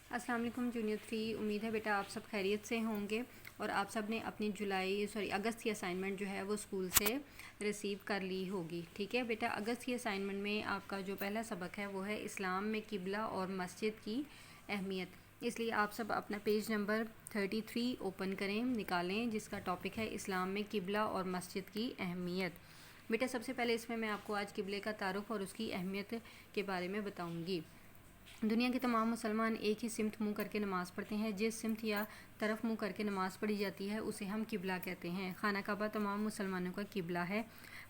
अस्सलाम वालेकुम जूनियर 3। उम्मीद है बेटा आप सब खैरियत से होंगे और आप सब ने अपनी अगस्त की असाइनमेंट जो है वो स्कूल से रिसीव कर ली होगी। ठीक है बेटा, अगस्त की असाइनमेंट में आपका जो पहला सबक है वो है इस्लाम में किबला और मस्जिद की अहमियत। इसलिए आप सब अपना पेज नंबर 33 ओपन करें, निकालें, जिसका टॉपिक है इस्लाम में किबला और मस्जिद की अहमियत। बेटा सबसे पहले इसमें मैं आपको आज किबले का तारुफ और उसकी अहमियत के बारे में बताऊँगी। दुनिया के तमाम मुसलमान एक ही सिमत मुँह करके नमाज़ पढ़ते हैं। जिस सिमत या तरफ मुँह करके नमाज़ पढ़ी जाती है उसे हम किबला कहते हैं। खाना काबा तमाम मुसलमानों का किबला है।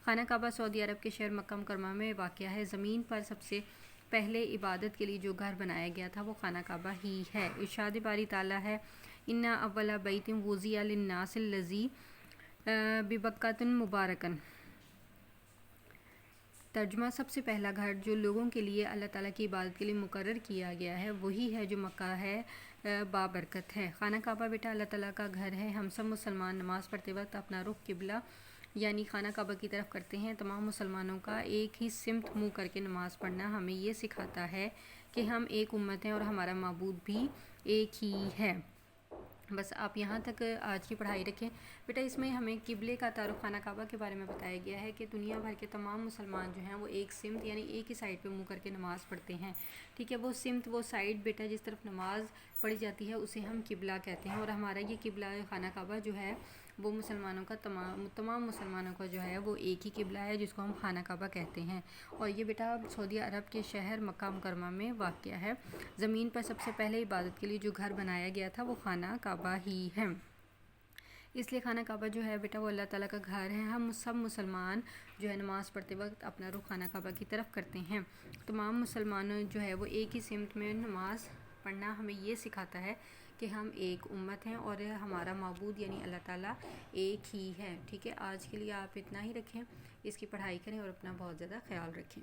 खाना काबा सऊदी अरब के शहर मक्का मुकर्रमा में वाक़या है। ज़मीन पर सबसे पहले इबादत के लिए जो घर बनाया गया था वो खाना काबा ही है। इरशाद बारी ताला है, इन्ना अव्वला बैतिन वुज़िया लिन्नासिल लज़ी बिबक्कतिन मुबारकन। तर्जुमा, सबसे पहला घर जो लोगों के लिए अल्लाह ताला की इबादत के लिए मुकर्रर किया गया है वही है जो मक्का है, बाबरकत है। खाना काबा बेटा अल्लाह ताला का घर है। हम सब मुसलमान नमाज़ पढ़ते वक्त अपना रुख किबला यानी खाना काबा की तरफ करते हैं। तमाम मुसलमानों का एक ही सिमत मुँह करके नमाज़ पढ़ना हमें ये सिखाता है कि हम एक उम्मत हैं और हमारा माबूद भी एक ही है। बस आप यहाँ तक आज की पढ़ाई रखें। बेटा इसमें हमें किबले का तारुफ खाना काबा के बारे में बताया गया है कि दुनिया भर के तमाम मुसलमान जो हैं वो एक सिमत यानी एक ही साइड पे मुँह करके नमाज़ पढ़ते हैं। ठीक है, वो सिमत वो साइड बेटा जिस तरफ नमाज़ पढ़ी जाती है उसे हम किबला कहते हैं। और हमारा ये किबला खाना काबा जो है वो मुसलमानों का तमाम मुसलमानों का जो है वो एक ही किबला है जिसको हम खाना काबा कहते हैं। और ये बेटा सऊदी अरब के शहर मक्का मुकर्रमा में वाक़या है। ज़मीन पर सबसे पहले इबादत के लिए जो घर बनाया गया था वो खाना काबा ही है। इसलिए खाना काबा जो है बेटा वो अल्लाह ताला का घर है। हम सब मुसलमान जो है नमाज़ पढ़ते वक्त अपना रुख खाना काबा की तरफ करते हैं। तमाम मुसलमानों जो है वो एक ही सिमत में नमाज़ पढ़ना हमें ये सिखाता है कि हम एक उम्मत हैं और हमारा माबूद यानी अल्लाह ताला एक ही है। ठीक है, आज के लिए आप इतना ही रखें, इसकी पढ़ाई करें और अपना बहुत ज़्यादा ख्याल रखें।